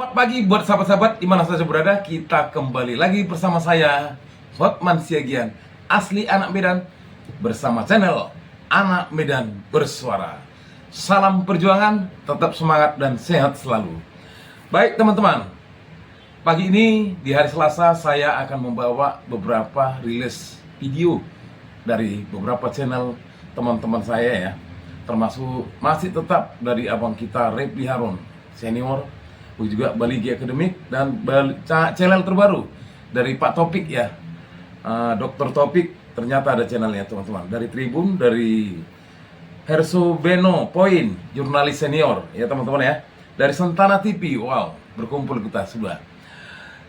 Selamat pagi buat sahabat-sahabat di mana saja berada. Kita kembali lagi bersama saya, Hotman Siagian, asli anak Medan, bersama channel Anak Medan Bersuara. Salam perjuangan, tetap semangat dan sehat selalu. Baik teman-teman, pagi ini di hari Selasa saya akan membawa beberapa rilis video dari beberapa channel teman-teman saya ya, termasuk masih tetap dari abang kita Repli Harun Senior, juga Baligi Akademik, dan channel terbaru dari Pak Topik ya, Dr. Topik. Ternyata ada channelnya teman-teman, dari Tribun, dari Herso Beno Poin, jurnalis senior ya teman-teman ya, dari Sentana TV. Wow, berkumpul kita sudah.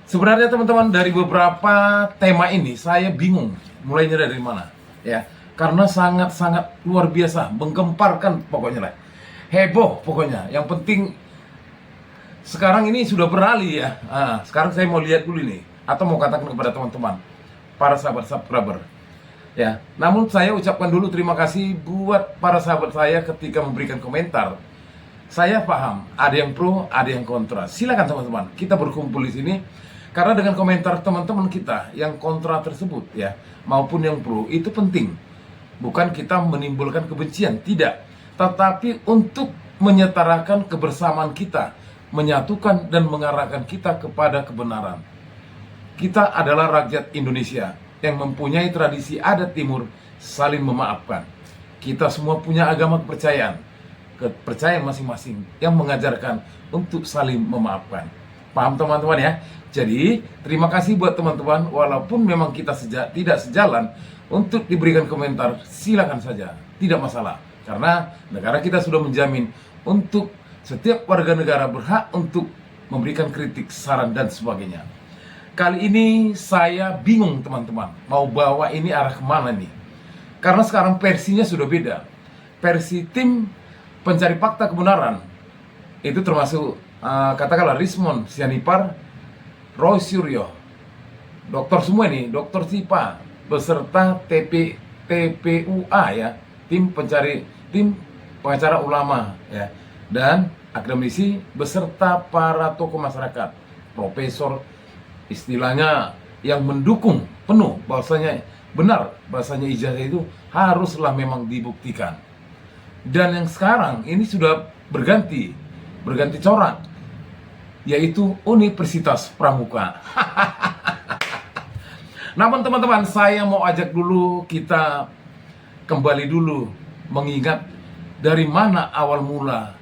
Sebenarnya teman-teman, dari beberapa tema ini saya bingung mulainya dari mana ya, karena sangat-sangat luar biasa, menggemparkan pokoknya lah, heboh pokoknya. Yang penting sekarang ini sudah beralih ya. Sekarang saya mau lihat dulu nih, atau mau katakan kepada teman-teman, para sahabat subscriber ya. Namun saya ucapkan dulu terima kasih buat para sahabat saya ketika memberikan komentar. Saya paham, ada yang pro, ada yang kontra. Silakan teman-teman, kita berkumpul di sini. Karena dengan komentar teman-teman kita yang kontra tersebut ya, maupun yang pro, itu penting. Bukan kita menimbulkan kebencian, tidak. Tetapi untuk menyetarakan kebersamaan kita, menyatukan dan mengarahkan kita kepada kebenaran. Kita adalah rakyat Indonesia yang mempunyai tradisi adat timur saling memaafkan. Kita semua punya agama kepercayaan masing-masing yang mengajarkan untuk saling memaafkan. Paham teman-teman ya? Jadi terima kasih buat teman-teman, walaupun memang kita tidak sejalan, untuk diberikan komentar silakan saja, tidak masalah. Karena negara kita sudah menjamin untuk setiap warga negara berhak untuk memberikan kritik, saran, dan sebagainya. Kali ini saya bingung teman-teman, mau bawa ini arah kemana nih. Karena sekarang versinya sudah beda. Versi tim pencari fakta kebenaran, itu termasuk katakanlah Rismon Sianipar, Roy Suryo, dokter semua ini, dokter Sipa, beserta TPUA ya, tim pengacara ulama ya, dan akademisi beserta para tokoh masyarakat, profesor, istilahnya yang mendukung penuh bahwasanya benar, bahwasanya ijazah itu haruslah memang dibuktikan. Dan yang sekarang ini sudah berganti corak, yaitu Universitas Pramuka. Namun teman-teman, saya mau ajak dulu kita kembali dulu mengingat dari mana awal mula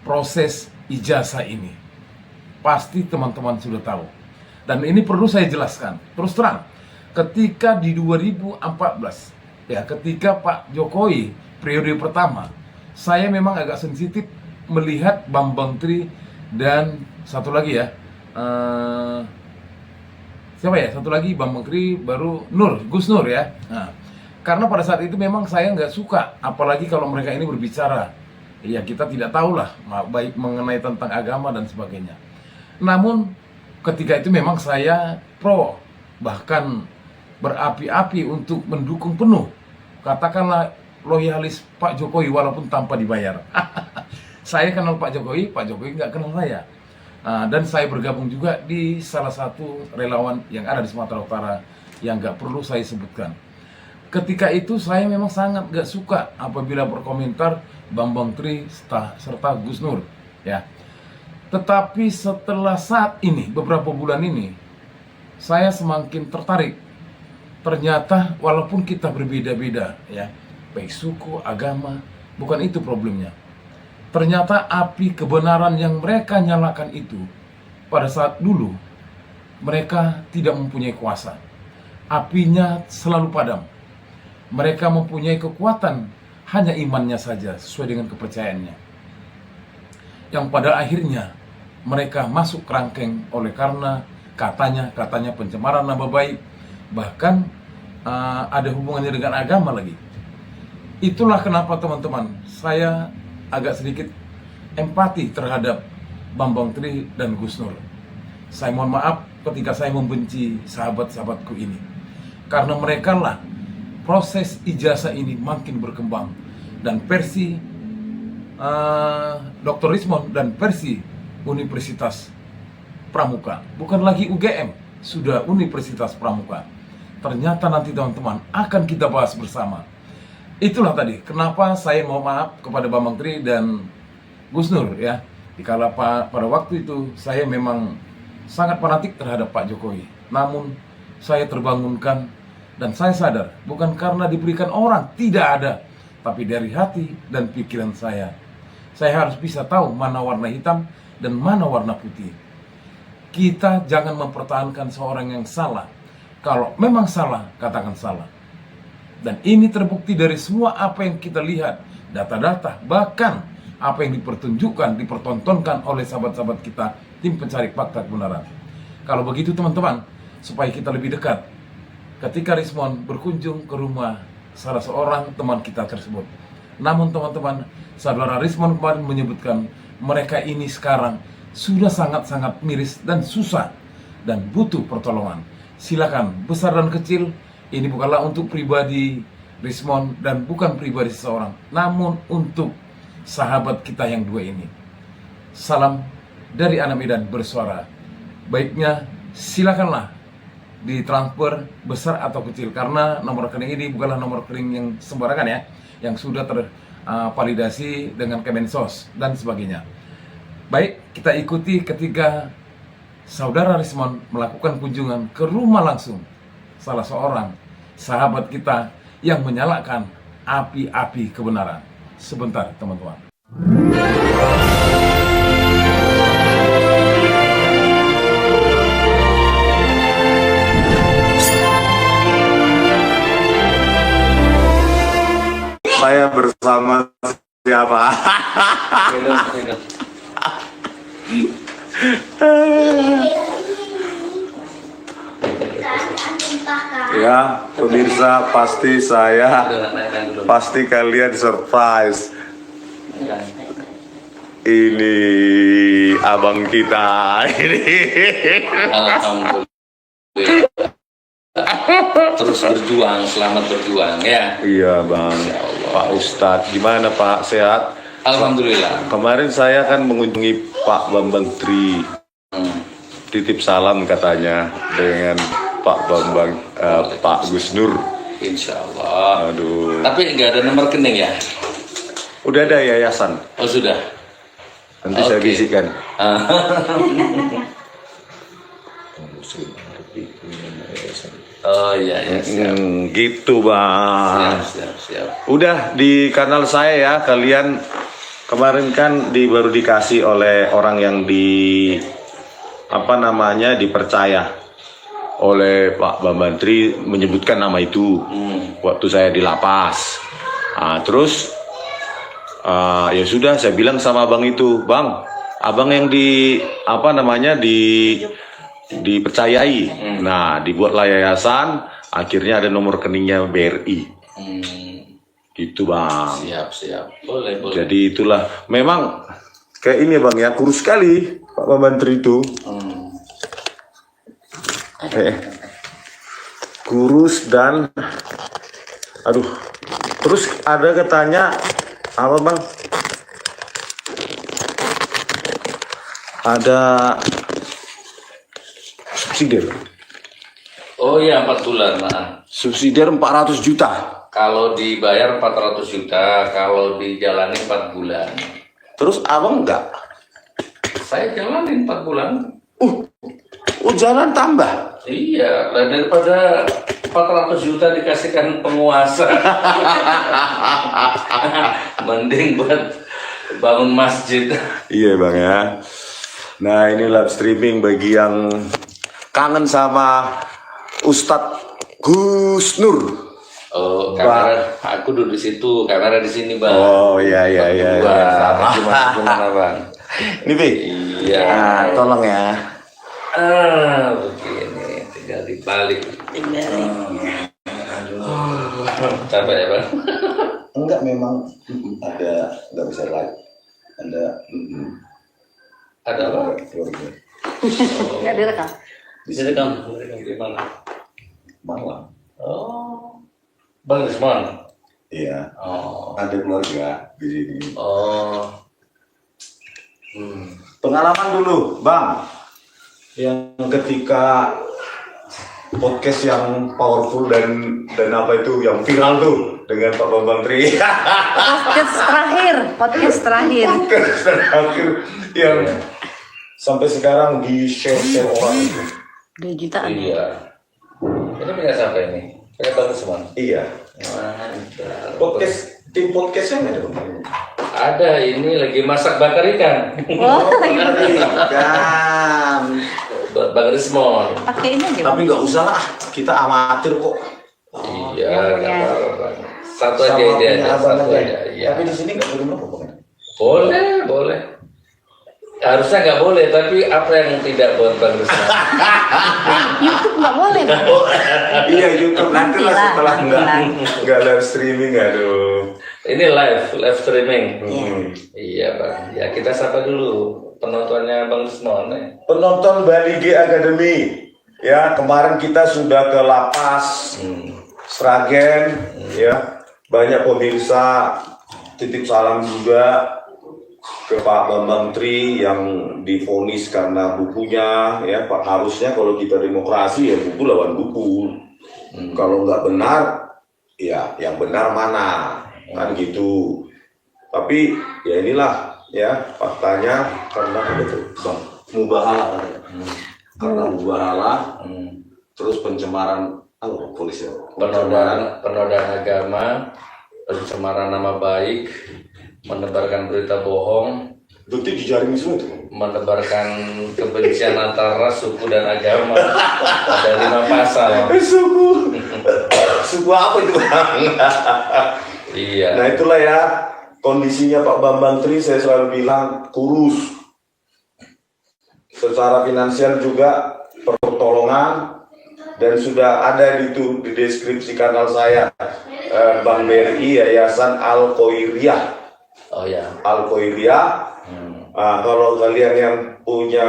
proses ijazah ini. Pasti teman-teman sudah tahu. Dan ini perlu saya jelaskan. Terus terang, ketika di 2014, ya ketika Pak Jokowi periode pertama, saya memang agak sensitif melihat Bambang Tri dan satu lagi ya, siapa ya? Satu lagi Bambang Tri, baru Gus Nur ya. Nah, karena pada saat itu memang saya nggak suka, apalagi kalau mereka ini berbicara. Ya kita tidak tahulah baik mengenai tentang agama dan sebagainya. Namun ketika itu memang saya pro, bahkan berapi-api untuk mendukung penuh, katakanlah loyalis Pak Jokowi walaupun tanpa dibayar. Saya kenal Pak Jokowi nggak kenal saya. Dan saya bergabung juga di salah satu relawan yang ada di Sumatera Utara yang nggak perlu saya sebutkan. Ketika itu saya memang sangat gak suka apabila berkomentar Bambang Tri serta Gus Nur ya. Tetapi setelah saat ini, beberapa bulan ini, saya semakin tertarik. Ternyata walaupun kita berbeda-beda ya, baik suku, agama, bukan itu problemnya. Ternyata api kebenaran yang mereka nyalakan itu, pada saat dulu mereka tidak mempunyai kuasa. Apinya selalu padam. Mereka mempunyai kekuatan hanya imannya saja sesuai dengan kepercayaannya, yang pada akhirnya mereka masuk kerangkeng oleh karena katanya pencemaran nama baik, bahkan ada hubungannya dengan agama lagi. Itulah kenapa teman-teman, saya agak sedikit empati terhadap Bambang Tri dan Gus Nur. Saya mohon maaf ketika saya membenci sahabat-sahabatku ini, karena mereka lah proses ijazah ini makin berkembang, dan versi Dr. Rismon dan versi Universitas Pramuka, bukan lagi UGM, sudah Universitas Pramuka. Ternyata nanti teman-teman akan kita bahas bersama. Itulah tadi kenapa saya mau maaf kepada Bambang Tri dan Gus Nur ya. Dikala pada waktu itu saya memang sangat fanatik terhadap Pak Jokowi. Namun saya terbangunkan dan saya sadar bukan karena diberikan orang, tidak ada, tapi dari hati dan pikiran saya. Saya harus bisa tahu mana warna hitam dan mana warna putih. Kita jangan mempertahankan seorang yang salah. Kalau memang salah, katakan salah. Dan ini terbukti dari semua apa yang kita lihat, data-data, bahkan apa yang dipertunjukkan, dipertontonkan oleh sahabat-sahabat kita, tim pencari fakta kebenaran. Kalau begitu teman-teman, supaya kita lebih dekat, ketika Rismon berkunjung ke rumah salah seorang teman kita tersebut. Namun teman-teman, saudara Rismon kemarin menyebutkan mereka ini sekarang sudah sangat-sangat miris dan susah dan butuh pertolongan. Silakan, besar dan kecil, ini bukanlah untuk pribadi Rismon dan bukan pribadi seseorang, namun untuk sahabat kita yang dua ini. Salam dari Anak Medan Bersuara. Baiknya silakanlah ditransfer besar atau kecil, karena nomor rekening ini bukanlah nomor rekening yang sembarangan ya, yang sudah tervalidasi dengan Kemensos dan sebagainya. Baik, kita ikuti ketika saudara Rismon melakukan kunjungan ke rumah langsung salah seorang sahabat kita yang menyalakan api-api kebenaran. Sebentar teman-teman. Saya bersama siapa? Ya, pemirsa, pasti kalian surprise. Ini abang kita ini. Alhamdulillah. Terus berjuang, selamat berjuang ya. Iya bang, Pak Ustadz, gimana Pak, sehat? Alhamdulillah. Kemarin saya kan mengunjungi Pak Bambang Tri, titip salam katanya dengan Pak Bambang, Pak Gus Nur. Insya Allah. Aduh. Tapi nggak ada nomor rekening ya? Udah ada yayasan. Oh sudah. Nanti saya Oke. bisikan. Oh iya, ya, siap. Gitu bang. Siap. Udah di kanal saya ya, kalian kemarin kan baru dikasih oleh orang yang dipercaya oleh Pak Bambang Tri, menyebutkan nama itu waktu saya di lapas. Terus ya sudah, saya bilang sama abang itu, bang, abang yang dipercayai. Nah, dibuatlah yayasan, akhirnya ada nomor rekeningnya BRI. Gitu bang. Siap. Boleh. Jadi itulah, memang kayak ini bang ya, kurus sekali Pak Bambang Tri itu. Kurus dan terus ada katanya apa bang, ada subsidi. Oh iya, 4 bulan. Nah. Subsidi 400 juta. Kalau dibayar 400 juta, kalau dijalani 4 bulan. Terus abang enggak? Saya jalanin 4 bulan. Jalan tambah. Iya, daripada 400 juta dikasihkan penguasa. Mending buat bangun masjid. Iya bang ya. Nah ini live streaming bagi yang kangen sama Ustadz Gus Nur. Oh, kamera aku duduk di situ, kamera di sini bang. Oh iya. Gimana bang? Ini Bi. Iya. Tolong ya. Begini, tinggal dibalik. Capek ya bang? Enggak, memang ada, nggak bisa live. Ada apa? Nggak direkam. Direkam di mana? Malam. Oh, bang Rismon. Iya. Oh. Ada keluarga di sini. Oh. Pengalaman dulu, bang. yang ketika podcast yang powerful dan apa itu yang viral tuh dengan Pak Bambang Tri. Podcast terakhir. Yang sampai sekarang di share orang itu. 2 jutaan. Iya. Ini punya siapa ini? Punya bagus semua. Iya. Mantap. Tim podcastnya nggak ada Bang? Ada, ini lagi masak bakar ikan. Oh, Kan. Buat Bang Rismon. pakai ini aja. Tapi nggak usah lah, kita amatir kok. Iya, yang nggak punya. apa-apa. Satu aja Sama dia, punya abang satu aja. aja. Iya. Tapi di sini nggak boleh merokok Bang. Boleh, boleh. Harusnya nggak boleh, tapi apa yang tidak buat Bang Rismon? YouTube nggak boleh, Bang. Iya YouTube nanti lah Nantilah, setelah nantilah. nggak live streaming, aduh. Ini live streaming. Hmm. Iya Bang. Ya kita sapa dulu penontonnya Bang Rismon. Penonton Bali G Academy, ya kemarin kita sudah ke lapas Sragen, ya banyak pemirsa, titip salam juga ke Pak Bambang Tri yang divonis karena bukunya, ya Pak, harusnya kalau kita demokrasi ya buku lawan buku, kalau nggak benar ya yang benar mana, kan gitu. Tapi ya inilah ya faktanya karena itu Bang mubahalah, karena mubahalah terus pencemaran polisi Penodaan agama, pencemaran nama baik, menebarkan berita bohong, berarti dijaring semua itu. menebarkan kebencian antara ras, suku dan agama. Ada 5 pasal. Suku apa itu Bang? Iya. Nah itulah ya kondisinya Pak Bambang Tri, saya selalu bilang kurus. Secara finansial juga pertolongan, dan sudah ada di deskripsi kanal saya, Bank BRI Yayasan Al Khoiriyah. Oh ya. Al Khoiriyah. Kalau kalian yang punya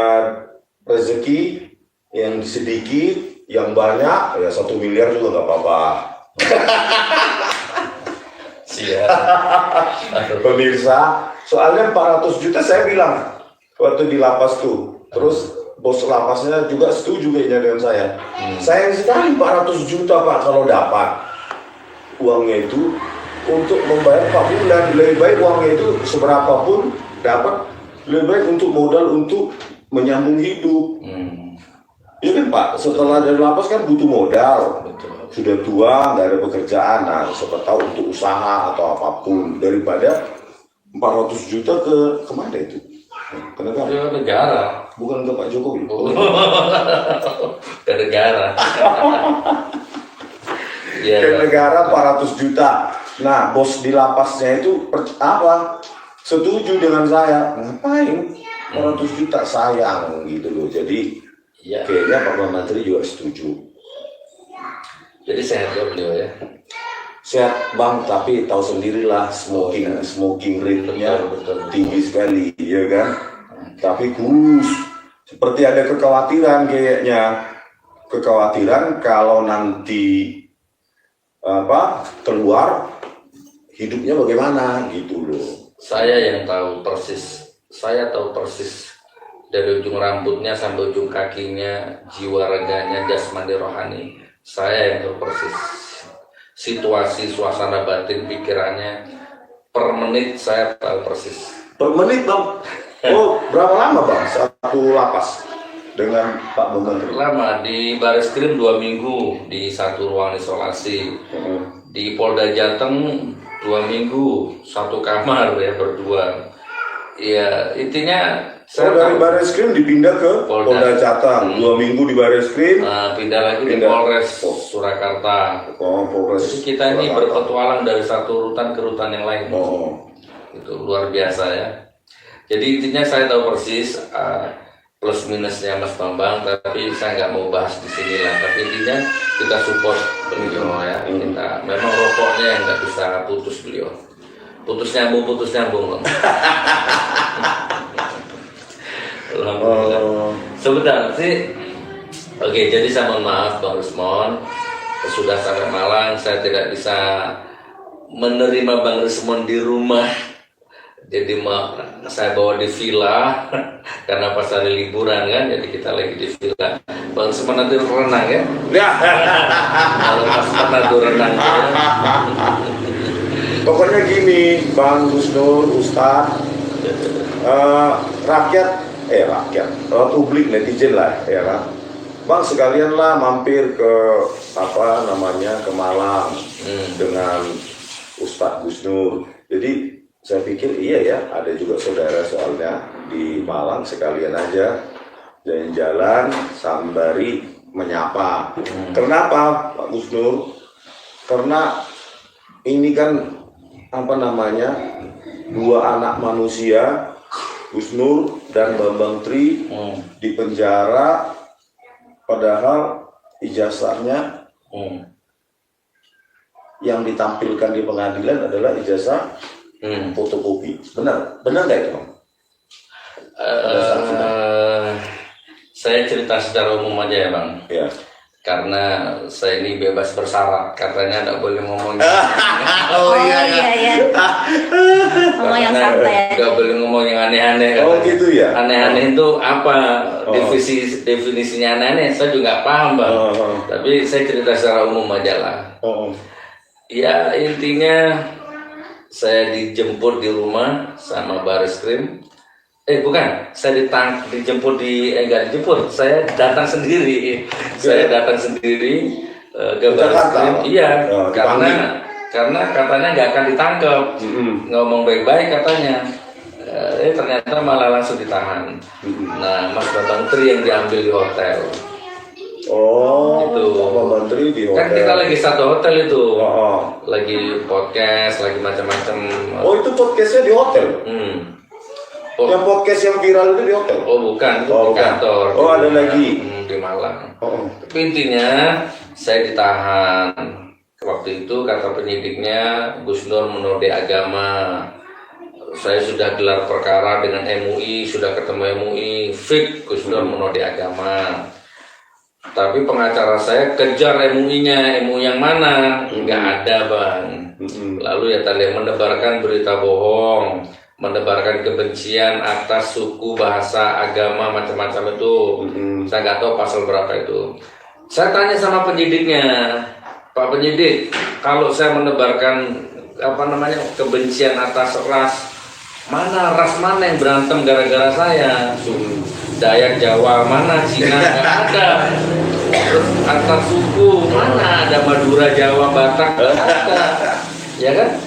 rezeki yang sedikit, yang banyak, ya 1 miliar juga nggak apa-apa. Siap. Pemirsa, soalnya 400 juta saya bilang waktu di lapas tuh. Terus bos lapasnya juga setuju kayaknya dengan saya. Sayang sekali 400 juta Pak kalau dapat uangnya itu untuk membayar Pak bulan. Lebih baik uangnya itu seberapa pun dapat, lebih baik untuk modal untuk menyambung hidup. Iya kan Pak, setelah dari lapas kan butuh modal. Betul. Sudah tua, nggak ada pekerjaan, nah siapa tahu untuk usaha atau apapun, daripada 400 juta ke kemana itu? Ke negara? Itu negara. Bukan ke Pak Jokowi. Ke negara. Iya. Ke negara 400 juta. Nah, bos di lapasnya itu setuju dengan saya. Ngapain 400 juta, sayang gitu loh. Jadi Iya. kayaknya Pak Menteri juga setuju. Jadi sehat ya beliau ya. Sehat Bang, tapi tahu sendirilah smoking rate-nya Betul. tinggi sekali, ya kan? Tapi kurus. Seperti ada kekhawatiran kayaknya. Kekhawatiran kalau nanti keluar hidupnya bagaimana gitu loh. Saya tahu persis dari ujung rambutnya sampai ujung kakinya, jiwa raganya, jasmani rohani. Saya yang tahu persis situasi, suasana batin, pikirannya. Per menit saya tahu persis. Per menit Bang. Oh, berapa lama Bang satu lapas dengan Pak Bambang? Lama di Bareskrim 2 minggu di satu ruang isolasi. Di Polda Jateng 2 minggu satu kamar ya berdua. Ya intinya saya dari tahu. Bareskrim dipindah ke Polda Jateng, 2 minggu di Bareskrim, Pindah lagi di Polres Surakarta. Polres. Jadi kita ini Surakarta. berpetualang dari satu rutan ke rutan yang lain. Itu luar biasa ya. Jadi intinya saya tahu persis plus minusnya Mas Bambang, tapi saya nggak mau bahas di sini lah. Tapi intinya kita support beliau ya. Kita memang rokoknya yang nggak bisa putus beliau. Putus nyambung. Alhamdulillah. Sebentar sih. Oke, jadi saya mohon maaf Bang Rismon. Sudah sampai Malang, saya tidak bisa menerima Bang Rismon di rumah Jadi saya bawa di villa karena pas hari liburan kan, jadi kita lagi di villa. Bang Usman nanti renang ya. Kalau Mas pernah tuh renang ya. Pokoknya gini, Bang Gus Nur, Ustadz, publik netizen lah, ya kan. Bang sekalian lah mampir ke ke Malang dengan Ustadz Gus Nur. Jadi saya pikir iya ya, ada juga saudara soalnya di Malang, sekalian aja jalan-jalan sembari menyapa. Kenapa Pak Gus Nur? Karena ini kan dua anak manusia, Gus Nur dan Bambang Tri di penjara, padahal ijazahnya yang ditampilkan di pengadilan adalah ijazah fotokopi. Benar nggak itu, Bang? Saya cerita secara umum aja ya, Bang. Ya. Karena saya ini bebas bersyarat, katanya nggak boleh ngomong. Oh iya. Ngomong yang santai. Nggak boleh ngomong yang aneh-aneh. Oh gitu ya. Aneh-aneh itu apa? Definisinya aneh-aneh saya juga nggak paham, Bang. Tapi saya cerita secara umum aja lah. Ya intinya saya dijemput di rumah sama baris krim. Bukan, saya dijemput enggak dijemput, saya datang sendiri. Saya datang sendiri ke baris krim. Iya, karena katanya nggak akan ditangkap. Ngomong baik-baik katanya. Ternyata malah langsung ditahan. Nah, Mas Bambang Tri yang diambil di hotel. Oh, itu Bambang Tri di hotel. Kan kita lagi satu hotel itu. Lagi podcast, lagi macam-macam. Oh, itu podcastnya di hotel? Yang podcast yang viral itu di hotel? Oh bukan, itu di kantor. Oh ada lagi? Di Malang. Tapi intinya saya ditahan. Waktu itu kata penyidiknya Gus Nur menodai agama. Saya sudah gelar perkara dengan MUI, sudah ketemu MUI, fik Gus Nur menodai agama. Tapi pengacara saya kejar MUI-nya, MUI yang mana? Nggak ada, Bang. Lalu ya tadi menebarkan berita bohong, menebarkan kebencian atas suku, bahasa, agama, macam-macam itu. Saya nggak tahu pasal berapa itu. Saya tanya sama penyidiknya, Pak penyidik, kalau saya menebarkan kebencian atas ras, ras mana yang berantem gara-gara saya? Dayak Jawa mana, Cina nggak ada. Terus antar suku mana ada, Madura, Jawa, Batak nggak ada, ya kan?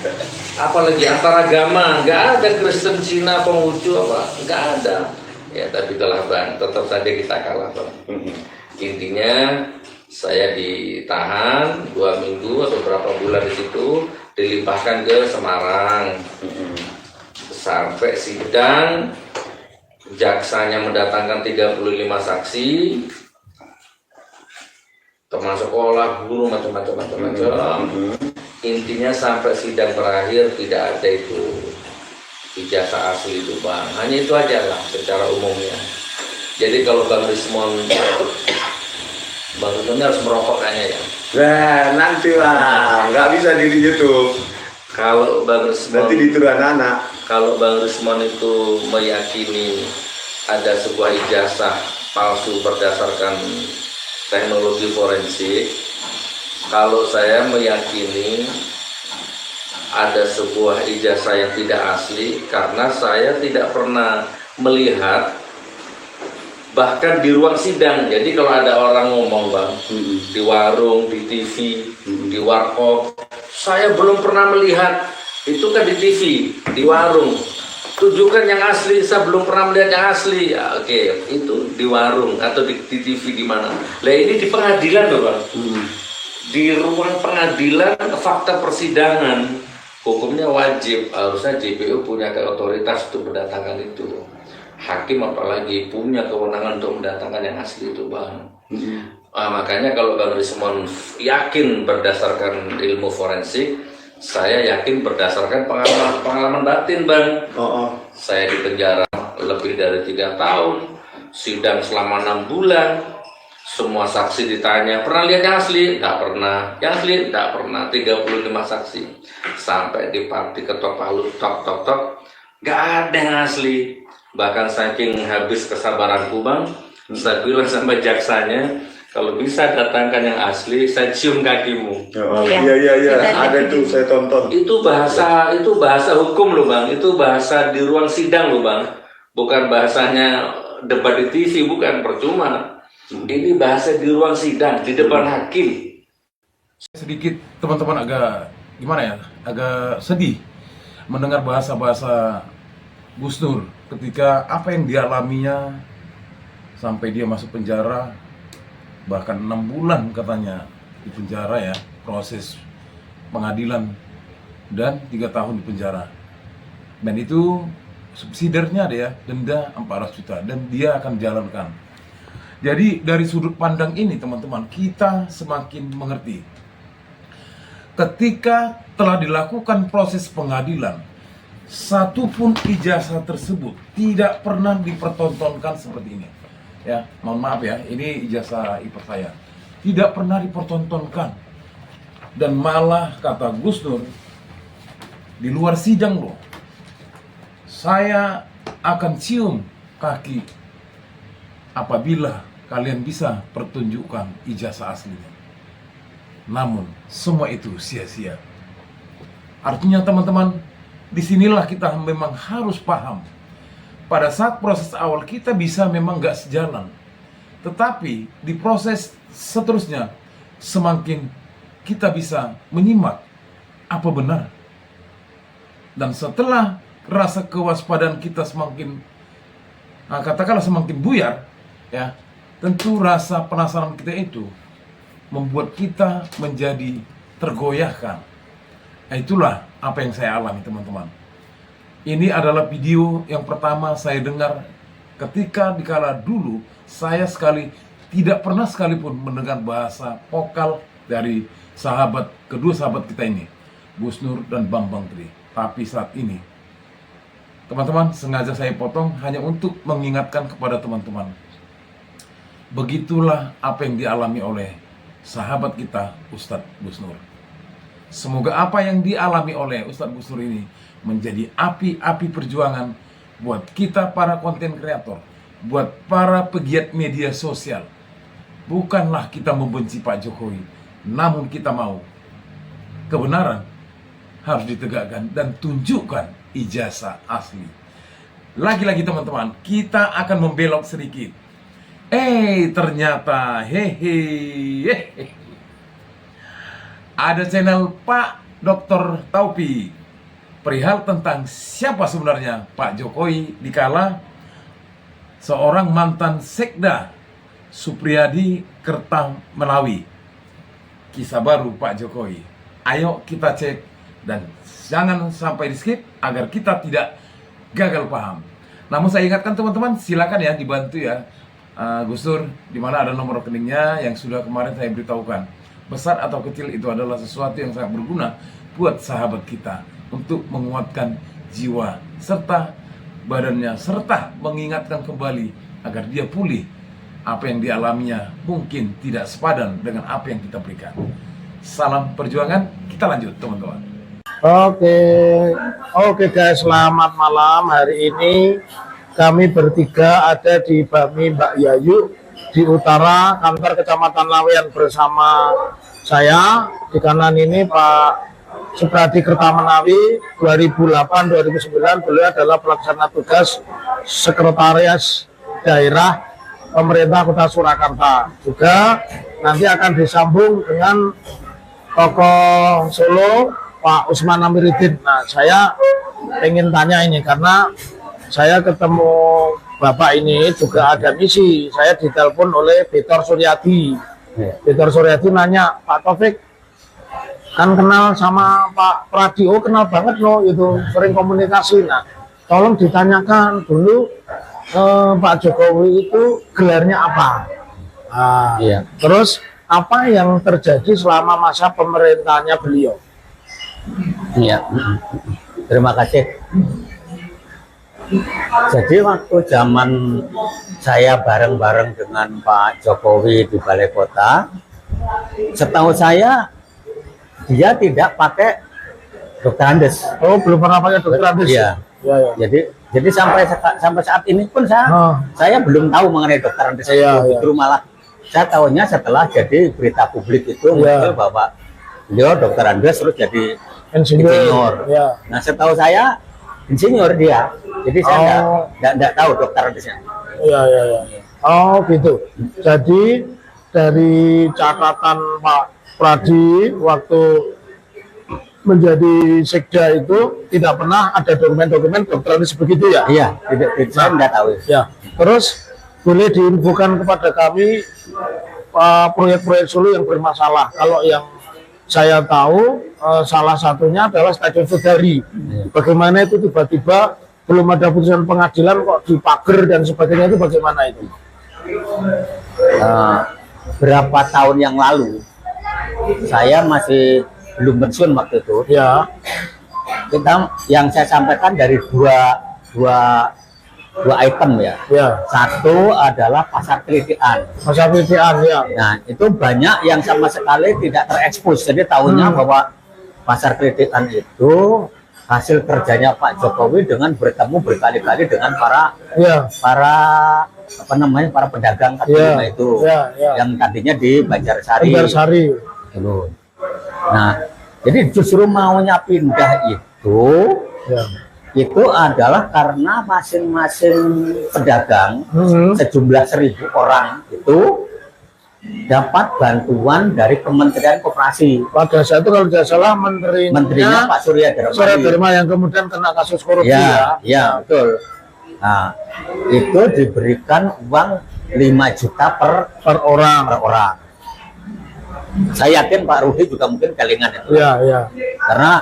Apalagi antar agama nggak ada, Kristen, Cina, Konghucu nggak ada. Ya tapi itulah, Bang, tetap saja kita kalah, Bang. Intinya saya ditahan 2 minggu atau berapa bulan di situ, dilimpahkan ke Semarang. Sampai sidang, jaksanya mendatangkan 35 saksi, termasuk olah guru, macam-macam. Intinya sampai sidang terakhir tidak ada itu ijazah asli itu, Bang. Hanya itu aja lah secara umumnya. Jadi kalau Bang Rismon harus merokok kayaknya ya. Nah nanti lah, nggak bisa di YouTube. Kalau Bang Rismon nanti ditiru anak-anak. Kalau Bang Rismon itu meyakini ada sebuah ijazah palsu berdasarkan teknologi forensik, kalau saya meyakini ada sebuah ijazah yang tidak asli, karena saya tidak pernah melihat bahkan di ruang sidang. Jadi kalau ada orang ngomong, Bang, di warung, di TV, di warkop, saya belum pernah melihat. Itu kan di TV, di warung, tunjukkan yang asli. Saya belum pernah melihat yang asli. Ya, oke, itu di warung atau di TV di mana. Lah ini di pengadilan loh, Bang. Di ruang pengadilan, fakta persidangan, hukumnya wajib, harusnya JPU punya otoritas untuk mendatangkan itu. Hakim apalagi punya kewenangan untuk mendatangkan yang asli itu, Bang. Makanya kalau Bang Rismon yakin berdasarkan ilmu forensik, saya yakin berdasarkan pengalaman batin, Bang. Saya di penjara lebih dari 3 tahun, sidang selama 6 bulan, semua saksi ditanya, pernah lihat yang asli? Nggak pernah. Yang asli? Nggak pernah. 35 saksi. Sampai di parti ketok palu, tok, nggak ada yang asli. Bahkan saking habis kesabaranku bang, saya bilang sama jaksanya, kalau bisa datangkan yang asli, saya cium kakimu. Oh iya, ada tuh saya tonton. Itu bahasa hukum loh bang, itu bahasa di ruang sidang loh bang, bukan bahasanya debat di TV, bukan, percuma. Ini bahasa di ruang sidang, di depan hakim. Sedikit teman-teman agak gimana ya, agak sedih mendengar bahasa-bahasa Gus Nur ketika apa yang dialaminya sampai dia masuk penjara, bahkan 6 bulan katanya di penjara ya, proses pengadilan, dan 3 tahun di penjara. Dan itu subsidiarnya ada ya, denda 400 juta, dan dia akan jalankan. Jadi dari sudut pandang ini teman-teman, kita semakin mengerti. Ketika telah dilakukan proses pengadilan, satupun ijazah tersebut tidak pernah dipertontonkan seperti ini. Ya, mohon maaf ya, ini ijazah ipar saya. Tidak pernah dipertontonkan. Dan malah kata Gus Nur, di luar sidang loh, saya akan cium kaki apabila kalian bisa pertunjukkan ijazah aslinya. Namun semua itu sia-sia. Artinya teman-teman, disinilah kita memang harus paham. Pada saat proses awal kita bisa memang gak sejalan, tetapi di proses seterusnya semakin kita bisa menyimak apa benar. Dan setelah rasa kewaspadaan kita semakin, katakanlah semakin buyar, ya, tentu rasa penasaran kita itu membuat kita menjadi tergoyahkan. Nah, itulah apa yang saya alami teman-teman. Ini adalah video yang pertama saya dengar ketika dikala dulu saya tidak pernah sekalipun mendengar bahasa vokal dari kedua sahabat kita ini, Gus Nur dan Bambang Tri. Tapi saat ini, teman-teman, sengaja saya potong hanya untuk mengingatkan kepada teman-teman. Begitulah apa yang dialami oleh sahabat kita, Ustadz Gus Nur. Semoga apa yang dialami oleh Ustadz Gus Nur ini menjadi api-api perjuangan buat kita para konten kreator, buat para pegiat media sosial. Bukanlah kita membenci Pak Jokowi, namun kita mau kebenaran harus ditegakkan dan tunjukkan ijazah asli. Lagi-lagi teman-teman, kita akan membelok sedikit. Ternyata ada channel Pak Dr. Taupi perihal tentang siapa sebenarnya Pak Jokowi dikala seorang mantan Sekda Supriyadi Kertamelawi. Kisah baru Pak Jokowi. Ayo kita cek dan jangan sampai di skip agar kita tidak gagal paham. Namun saya ingatkan teman-teman, silakan ya dibantu ya Gus Nur, di mana ada nomor rekeningnya yang sudah kemarin saya beritahukan. Besar atau kecil itu adalah sesuatu yang sangat berguna buat sahabat kita untuk menguatkan jiwa serta badannya, serta mengingatkan kembali agar dia pulih. Apa yang dialaminya mungkin tidak sepadan dengan apa yang kita berikan. Salam perjuangan, kita lanjut teman-teman. Oke guys, selamat malam. Hari ini kami bertiga ada di Bami Mbak Yayu di utara kantor Kecamatan Laweyan bersama saya. Di kanan ini Pak Supriyadi Kertamelawi, 2008-2009 beliau adalah pelaksana tugas Sekretaris Daerah Pemerintah Kota Surakarta. Juga nanti akan disambung dengan tokoh Solo Pak Usman Amiruddin. Nah, saya ingin tanya ini karena saya ketemu Bapak ini juga ada misi. Saya ditelepon oleh Betor Suryadi. Betor Suryadi nanya, Pak Taufik kan kenal sama Pak Pradio, kenal banget loh, itu sering komunikasi. Nah, tolong ditanyakan dulu Pak Jokowi itu gelarnya apa? Iya. Terus apa yang terjadi selama masa pemerintahnya beliau? Iya, terima kasih. Jadi waktu zaman saya bareng-bareng dengan Pak Jokowi di Balai Kota, setahu saya dia tidak pakai dokter Andes. Oh, belum pernah pakai dokter Andes? Iya, Ya, ya. Jadi sampai saat ini pun saya belum tahu mengenai dokter Andes itu. Justru malah saya tahunya setelah jadi berita publik itu muncul bahwa beliau dokter Andes terus jadi insinyur. Ya. Nah, setahu saya insinyur dia. Jadi saya enggak tahu dokter Andesnya. Iya, iya, iya. Oh, gitu. Jadi dari catatan Pak Pradi waktu menjadi sekda itu tidak pernah ada dokumen-dokumen dokter Andes begitu ya? Iya, saya enggak tahu. Ya. Terus boleh diinfokan kepada kami proyek-proyek Solo yang bermasalah. Kalau yang saya tahu salah satunya adalah Stadion Sodari. Bagaimana itu tiba-tiba belum ada putusan pengadilan kok dipager dan sebagainya, itu bagaimana itu? Berapa tahun yang lalu saya masih belum pensiun waktu itu. Ya. Yang saya sampaikan dari dua item ya. Ya. Satu adalah pasar kelitian. Pasar kelitian ya. Nah, itu banyak yang sama sekali tidak terekspos. Jadi tahunya bahwa pasar kelitian itu hasil kerjanya Pak Jokowi dengan bertemu berkali-kali dengan para pedagang kaki lima itu. Yang tadinya di Banjarsari. Gitu. Nah, jadi justru maunya pindah itu adalah karena masing-masing pedagang sejumlah 1.000 orang itu dapat bantuan dari Kementerian Koperasi. Pada saat itu kalau tidak salah menterinya Pak Surya Dharma yang kemudian kena kasus korupsi ya, betul. Nah, itu diberikan uang 5 juta per orang. Saya yakin Pak Rudi juga mungkin kelingan itu. Iya. Karena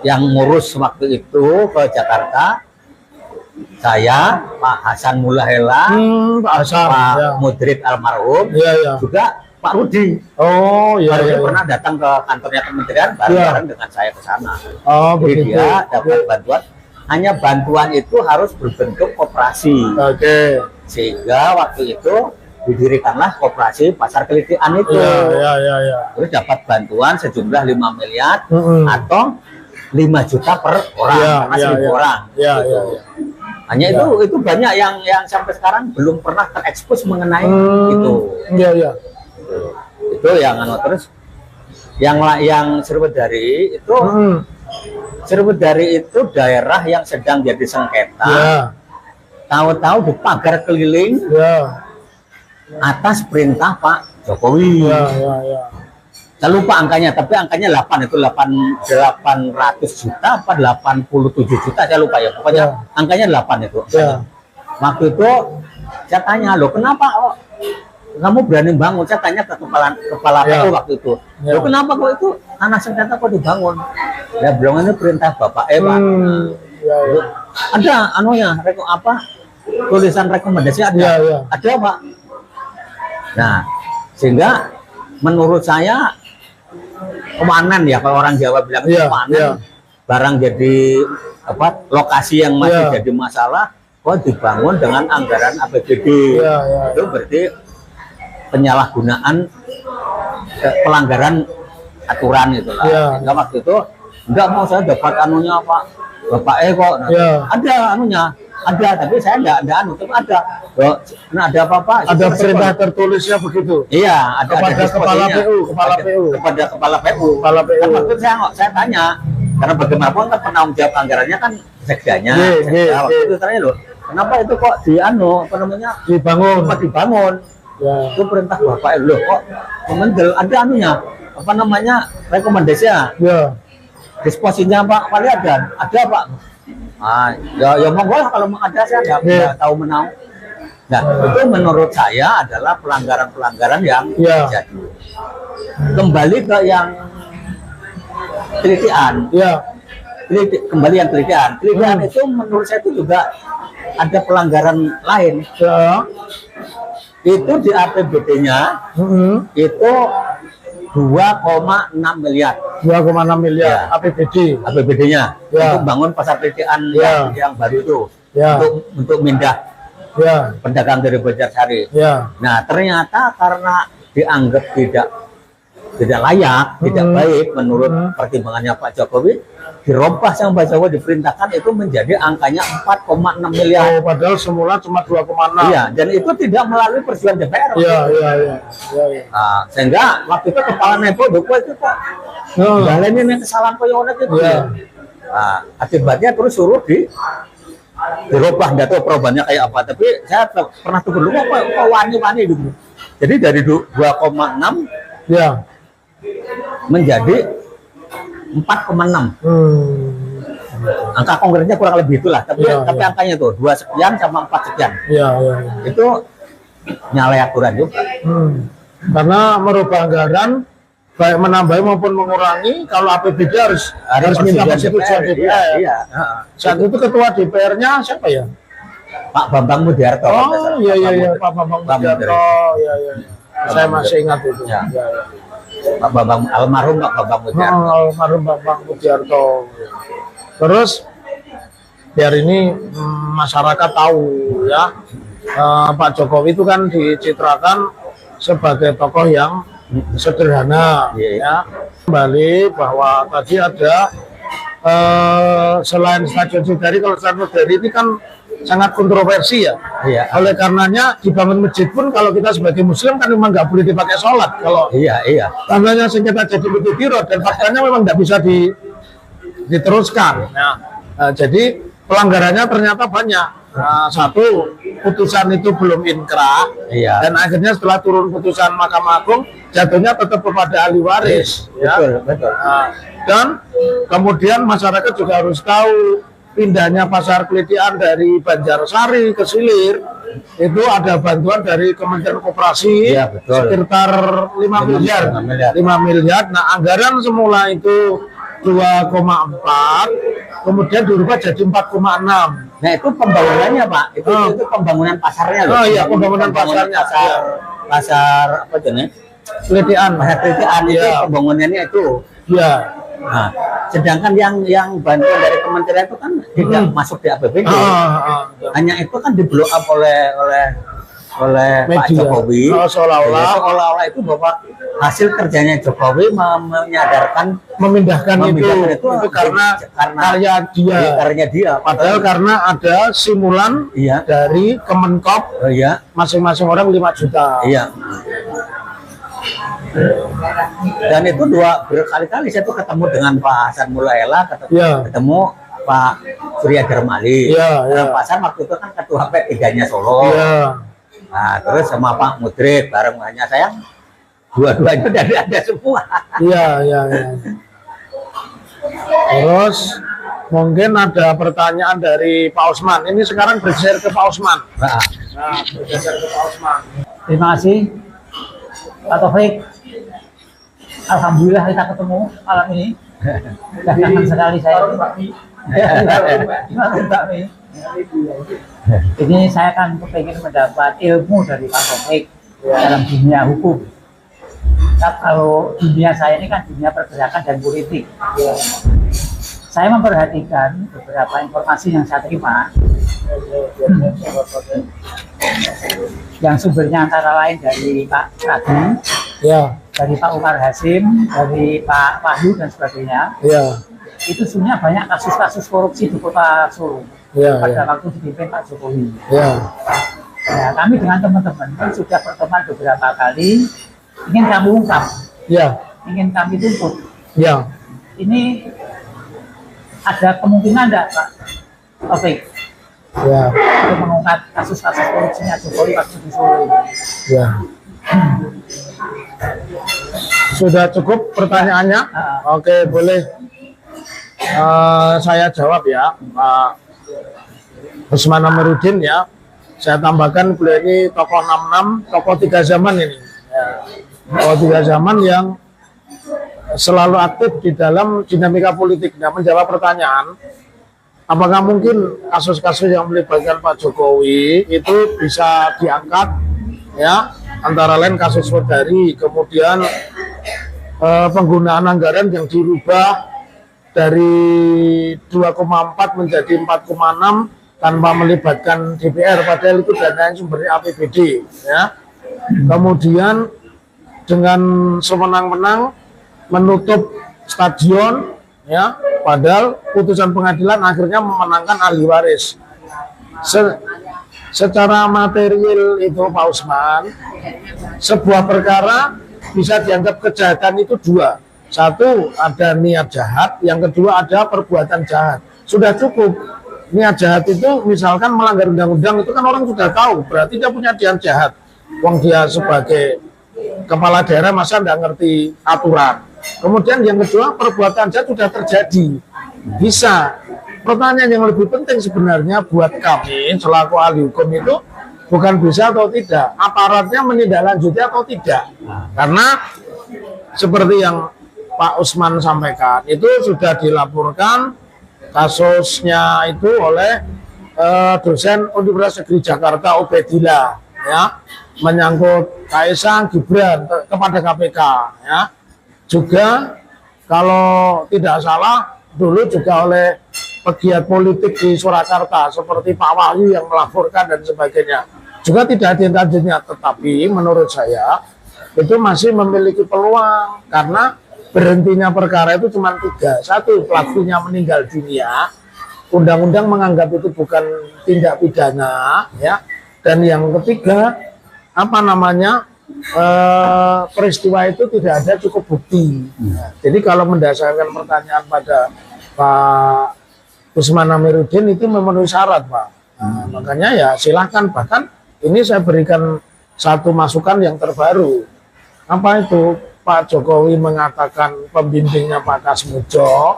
yang ngurus waktu itu ke Jakarta, saya, Pak Hasan Mulahela, Pak Mudrid almarhum, juga Pak Rudi. Oh iya. Pak Rudi pernah datang ke kantornya kementerian bareng-bareng dengan saya ke sana. Oh jadi begitu. Dia dapat bantuan. Hanya bantuan itu harus berbentuk koperasi. Oke. Sehingga waktu itu didirikanlah koperasi pasar kelitian itu. Iya. Terus dapat bantuan sejumlah 5 miliar atau 5 juta per orang, karena 1.000 orang. Iya. Hanya itu banyak yang sampai sekarang belum pernah terekspos mengenai itu. Iya. Itu yang terus yang Sriwedari itu Sriwedari itu daerah yang sedang jadi sengketa. Tahu-tahu dipagar keliling atas perintah Pak Jokowi. Saya lupa angkanya, tapi angkanya 8 itu 800 juta apa 87 juta, saya lupa ya. Pokoknya angkanya 8 itu. Waktu itu saya tanya, loh kenapa kamu berani bangun? Saya tanya ke kepala PU waktu itu. Loh kenapa kok itu tanah sengketa kok dibangun? Ya bilang ini perintah Bapak Pak. Ada tulisan rekomendasi ada. Ada Pak. Nah, sehingga menurut saya kemanan ya, kalau orang Jawa bilang kemanan, barang jadi lokasi yang masih jadi masalah kok dibangun dengan anggaran APBD. Itu berarti penyalahgunaan pelanggaran aturan itu lah. Sehingga waktu itu enggak mau saya dapat anunya Pak Bapak kok ada anunya. Ada, tapi saya enggak tapi ada. Nah, ada apa-apa? Ada perintah tertulisnya begitu. Iya, ada kepala PU. Kepada kepala PU. Kan waktu saya tanya, karena bagaimanapun kan penanggung jawab anggarannya kan sekdanya. Waktu itu tanya loh, kenapa itu kok dibangun? Itu perintah Bapak loh kok Kemendel ada anunya, rekomendasinya. Disposinya Pak Wali ada Pak. Ya monggo lah kalau ada, saya nggak tahu menau. Nah, itu menurut saya adalah pelanggaran-pelanggaran yang terjadi. Kembali ke yang telitian. Kembali yang telitian. Telitian itu menurut saya itu juga ada pelanggaran lain. Itu di APBD-nya itu 2,6 miliar. 2,6 miliar APBD-nya untuk bangun pasar telitian yang baru itu, untuk mindah pedagang dari Banjarsari. Nah, ternyata karena dianggap tidak tidak layak, tidak baik menurut pertimbangannya Pak Jokowi, dirubah sama Pak Jokowi, diperintahkan itu menjadi angkanya 4,6 miliar. Padahal semula cuma 2,6. Iya, dan itu tidak melalui persetujuan DPR. Iya. Nah, sehingga waktu itu kepala Nepo Doko itu kok ini kesalahan koyonek itu. Iya. Nah, akibatnya terus suruh dirubah, nggak tahu perubahannya kayak apa. Tapi saya pernah tuh dulu kok wani-wani gitu. Jadi dari 2,6 Ya. menjadi 4,6. Angka konkretnya kurang lebih itulah, tapi angkanya tuh 2 sekian sama 4 sekian. Iya. Itu nyalahi aturan juga. Karena merubah anggaran baik menambah maupun mengurangi, kalau APBD harus minta persetujuan DPR. Iya. Saat itu ketua DPR-nya siapa ya? Pak Bambang Mudarto. Oh iya Pak Bambang Mudarto. Iya. Saya masih ingat itu. Ya. Pak Bambang, almarhum Pak Bambang Mudarto. Almarhum Bambang Mudarto. Terus biar ini masyarakat tahu ya, Pak Jokowi itu kan dicitrakan sebagai tokoh yang sederhana, ya. Kembali bahwa tadi ada selain Stadion Sukari, kalau Stadion Sukari ini kan sangat kontroversi ya. Iya. Oleh karenanya dibangun masjid pun kalau kita sebagai Muslim kan memang nggak boleh dipakai sholat. Kalau Iya. tandanya sengketa jadi mutidiro dan faktanya memang nggak bisa diteruskan. Nah, jadi pelanggarannya ternyata banyak. Nah, satu, putusan itu belum inkrah, dan akhirnya setelah turun putusan Mahkamah Agung jatuhnya tetap kepada ahli waris. Betul. Nah, dan kemudian masyarakat juga harus tahu pindahnya pasar Klitian dari Banjarsari ke Silir itu ada bantuan dari Kementerian Koperasi sekitar 5 miliar. Nah, anggaran semula itu 2,4, kemudian dirubah jadi 4,6. Nah, itu pembangunannya Pak, itu pembangunan pasarnya loh. Oh iya, pembangunan pasarnya. Pasar apa itu nih? Klitian. Pasar Klitian itu pembangunannya itu. Iya. Nah, sedangkan yang bantuan dari kementerian itu kan tidak masuk di APBD. Hanya itu kan di blow up oleh Pak Jokowi. Seolah-olah itu bahwa hasil kerjanya Jokowi memindahkan itu karena karya dia. Padahal karena ada simulan dari Kemenkop, masing-masing orang 5 juta. Iya. Dan itu berkali-kali saya tuh ketemu dengan Pak Hasan Mulaela, ketemu Pak Surya Darmali. Pasar waktu itu kan ketua P3-nya Solo. Nah, terus sama Pak Mudrik bareng, hanya sayang dua-duanya udah ada semua. Iya. Terus mungkin ada pertanyaan dari Pak Osman. Ini sekarang bergeser ke Pak Osman. Bergeser ke Pak Osman. Terima kasih Pak Taufik. Alhamdulillah kita ketemu malam ini. Senang sekali saya. Ini saya kan ingin mendapat ilmu dari Pak Taufik dalam dunia hukum. Kalau dunia saya ini kan dunia pergerakan dan politik. Saya memperhatikan beberapa informasi yang saya terima, yang sumbernya antara lain dari Pak Radi, dari Pak Umar Hasim, dari Pak Wahyu dan sebagainya. Itu sebenarnya banyak kasus-kasus korupsi di Kota Solo pada waktu dipimpin Pak Jokowi. Ya, kami dengan teman-teman sudah berteman beberapa kali, ingin kami ungkap, ingin kami tuntut. Ini ada kemungkinan enggak Pak Taufik untuk mengungkap kasus-kasus korupsinya Jokowi waktu di Solo? Sudah cukup pertanyaannya? Oke, boleh saya jawab ya, Pak Usman Amiruddin ya. Saya tambahkan beliau ini tokoh 66, tokoh 3 zaman ini. Tokoh 3 zaman yang selalu aktif di dalam dinamika politik. Nah, menjawab pertanyaan, apakah mungkin kasus-kasus yang melibatkan Pak Jokowi itu bisa diangkat, ya, antara lain kasus Sodari, kemudian penggunaan anggaran yang dirubah dari 2,4 menjadi 4,6 tanpa melibatkan DPR, padahal itu dana yang sumbernya APBD, ya. Kemudian dengan semenang-menang menutup stadion, ya, padahal putusan pengadilan akhirnya memenangkan ahli waris. Secara material itu Pak Usman, sebuah perkara bisa dianggap kejahatan itu dua. Satu, ada niat jahat, yang kedua ada perbuatan jahat. Sudah cukup. Niat jahat itu misalkan melanggar undang-undang, itu kan orang sudah tahu, berarti dia punya niat jahat. Wong dia sebagai kepala daerah masa nggak ngerti aturan. Kemudian yang kedua, perbuatan jahat sudah terjadi. Bisa. Pertanyaan yang lebih penting sebenarnya buat kami selaku ahli hukum itu bukan bisa atau tidak, aparatnya menindaklanjuti atau tidak. Karena seperti yang Pak Usman sampaikan, itu sudah dilaporkan kasusnya itu oleh dosen Universitas Negeri Jakarta Ubedillah, ya, menyangkut Kaisang Gibran kepada KPK, ya. Juga kalau tidak salah dulu juga oleh pegiat politik di Surakarta seperti Pak Wahyu yang melaporkan dan sebagainya, juga tidak ditindaklanjutnya. Tetapi menurut saya itu masih memiliki peluang karena berhentinya perkara itu cuma 3. Satu, pelakunya meninggal dunia, undang-undang menganggap itu bukan tindak pidana, ya. Dan yang ketiga, apa namanya, peristiwa itu tidak ada cukup bukti. Jadi kalau mendasarkan pertanyaan pada Pak Usman Amiruddin itu memenuhi syarat, Pak. Nah, makanya ya silakan. Bahkan ini saya berikan satu masukan yang terbaru. Apa itu? Pak Jokowi mengatakan pembimbingnya Pak Kasmujo,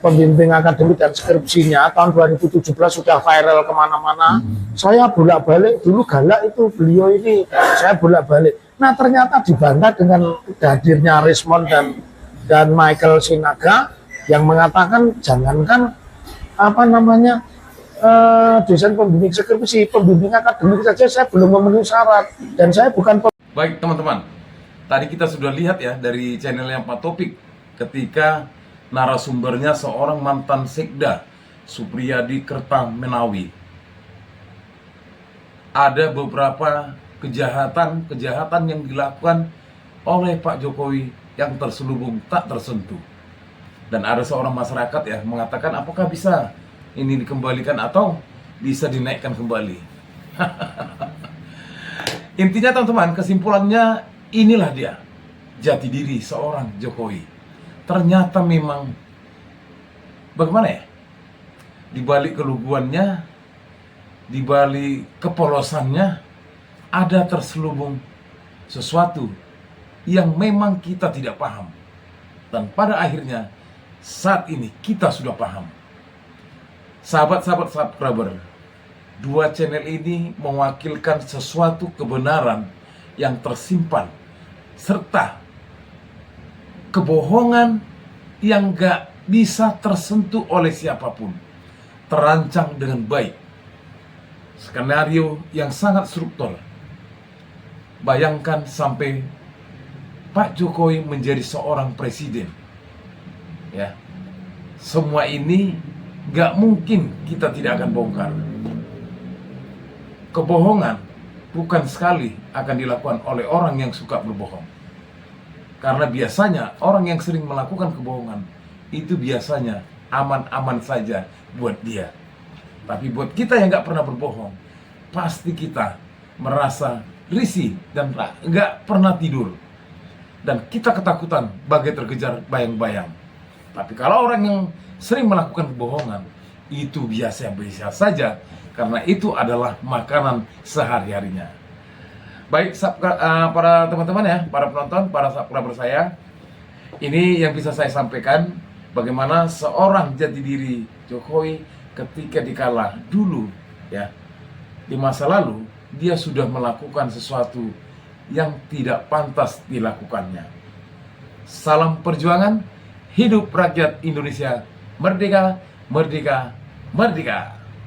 pembimbing akademik dan skripsinya tahun 2017 sudah viral kemana-mana. Saya bolak-balik, dulu galak itu beliau ini, saya bolak-balik. Nah ternyata dibantah dengan hadirnya Rismond dan Michael Sinaga yang mengatakan jangankan apa namanya dosen pembimbing skripsi, pembimbing akademik saja saya belum memenuhi syarat dan saya bukan. Baik teman-teman, tadi kita sudah lihat ya dari channelnya Pak Topik ketika narasumbernya seorang mantan Sekda Supriyadi Kertamenawi. Ada beberapa kejahatan yang dilakukan oleh Pak Jokowi yang terselubung tak tersentuh. Dan ada seorang masyarakat ya mengatakan apakah bisa ini dikembalikan atau bisa dinaikkan kembali. Intinya teman-teman, kesimpulannya inilah dia jati diri seorang Jokowi. Ternyata memang bagaimana ya, di balik keluguannya, di balik kepolosannya ada terselubung sesuatu yang memang kita tidak paham. Dan pada akhirnya saat ini kita sudah paham. Sahabat-sahabat subscriber, 2 channel ini mewakilkan sesuatu kebenaran yang tersimpan serta kebohongan yang gak bisa tersentuh oleh siapapun, terancang dengan baik. Skenario yang sangat struktur. Bayangkan sampai Pak Jokowi menjadi seorang presiden, ya, semua ini gak mungkin kita tidak akan bongkar. Kebohongan bukan sekali akan dilakukan oleh orang yang suka berbohong. Karena biasanya orang yang sering melakukan kebohongan itu biasanya aman-aman saja buat dia. Tapi buat kita yang gak pernah berbohong, pasti kita merasa risih dan gak pernah tidur. Dan kita ketakutan bagai terkejar bayang-bayang. Tapi kalau orang yang sering melakukan kebohongan, itu biasa-biasa saja. Karena itu adalah makanan sehari-harinya. Baik, para teman-teman ya, para penonton, para subscriber saya, ini yang bisa saya sampaikan bagaimana seorang jati diri Jokowi ketika dikala dulu ya, di masa lalu dia sudah melakukan sesuatu yang tidak pantas dilakukannya. Salam perjuangan, hidup rakyat Indonesia, merdeka, merdeka, merdeka.